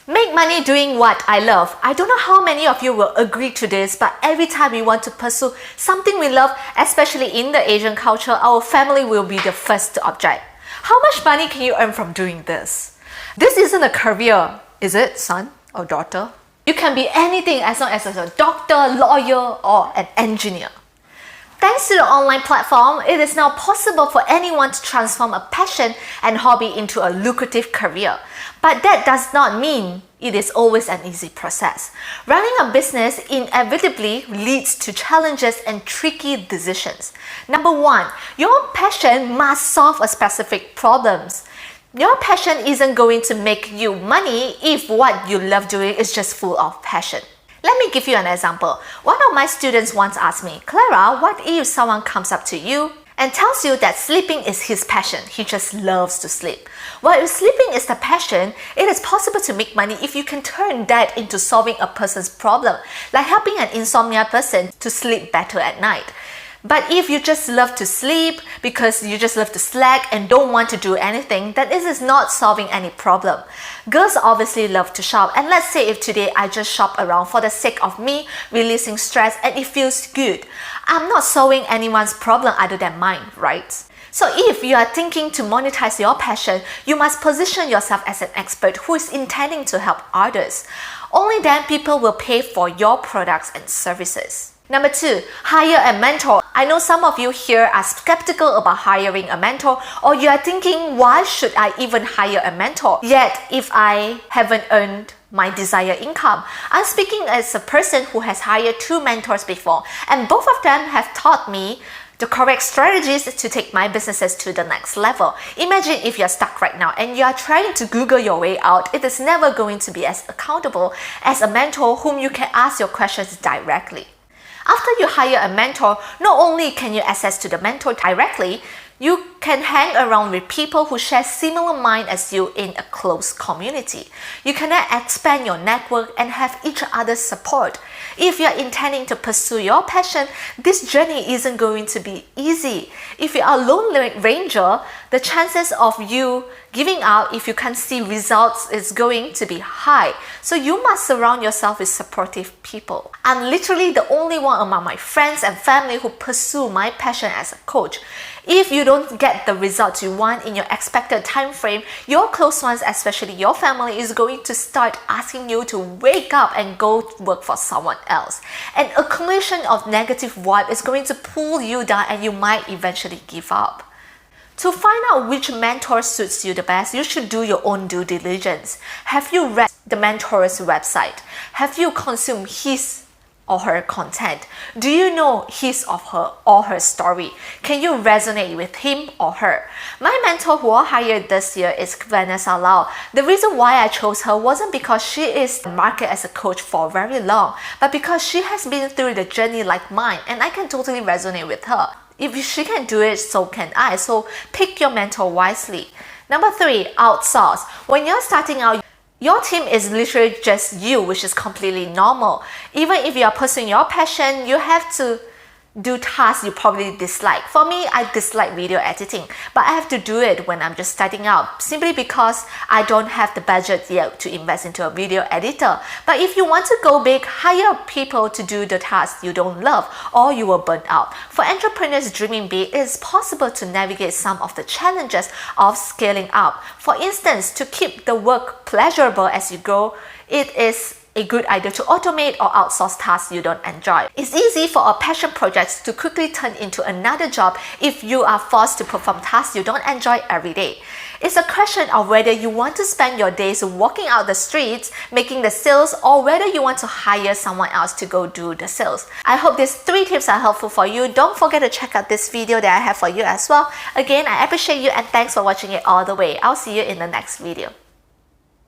Make money doing what I love. I don't know how many of you will agree to this, but every time we want to pursue something we love, especially in the Asian culture, our family will be the first to object. How much money can you earn from doing this? This isn't a career, is it, son or daughter? You can be anything as long as a doctor, lawyer, or an engineer. Thanks to the online platform, it is now possible for anyone to transform a passion and hobby into a lucrative career. But that does not mean it is always an easy process. Running a business inevitably leads to challenges and tricky decisions. Number one, your passion must solve a specific problem. Your passion isn't going to make you money if what you love doing is just full of passion. Let me give you an example. One of my students once asked me, Clara, what if someone comes up to you and tells you that sleeping is his passion? He just loves to sleep. Well, if sleeping is the passion, it is possible to make money if you can turn that into solving a person's problem, like helping an insomnia person to sleep better at night. But if you just love to sleep because you just love to slack and don't want to do anything, then this is not solving any problem. Girls obviously love to shop, and let's say if today I just shop around for the sake of me releasing stress and it feels good, I'm not solving anyone's problem other than mine, right? So if you are thinking to monetize your passion, you must position yourself as an expert who is intending to help others. Only then people will pay for your products and services. Number two, hire a mentor. I know some of you here are skeptical about hiring a mentor, or you are thinking, why should I even hire a mentor? Yet, if I haven't earned my desired income. I'm speaking as a person who has hired 2 mentors before, and both of them have taught me the correct strategies to take my businesses to the next level. Imagine if you're stuck right now and you are trying to Google your way out. It is never going to be as accountable as a mentor whom you can ask your questions directly. After you hire a mentor, not only can you access to the mentor directly, you can hang around with people who share similar mind as you in a close community. You can expand your network and have each other's support. If you're intending to pursue your passion, this journey isn't going to be easy. If you are a lone ranger, the chances of you giving out if you can't see results is going to be high. So you must surround yourself with supportive people. I'm literally the only one among my friends and family who pursue my passion as a coach. If you don't get the results you want in your expected time frame, your close ones, especially your family, is going to start asking you to wake up and go work for someone else. An accumulation of negative vibe is going to pull you down and you might eventually give up. To find out which mentor suits you the best, you should do your own due diligence. Have you read the mentor's website? Have you consumed his or her content? Do you know his or her story? Can you resonate with him or her? My mentor who I hired this year is Vanessa Lau. The reason why I chose her wasn't because she is in the market as a coach for very long, but because she has been through the journey like mine and I can totally resonate with her. If she can do it, so can I. So pick your mentor wisely. Number 3, outsource. When you're starting out, your team is literally just you, which is completely normal. Even if you are pursuing your passion, you have to do tasks you probably dislike. For me, I dislike video editing, but I have to do it when I'm just starting out, simply because I don't have the budget yet to invest into a video editor. But if you want to go big, hire people to do the tasks you don't love, or you will burn out. For entrepreneurs dreaming big, it is possible to navigate some of the challenges of scaling up. For instance, to keep the work pleasurable as you grow, it is a good idea to automate or outsource tasks you don't enjoy. It's easy for a passion project to quickly turn into another job if you are forced to perform tasks you don't enjoy every day. It's a question of whether you want to spend your days walking out the streets, making the sales, or whether you want to hire someone else to go do the sales. I hope these 3 tips are helpful for you. Don't forget to check out this video that I have for you as well. Again, I appreciate you and thanks for watching it all the way. I'll see you in the next video.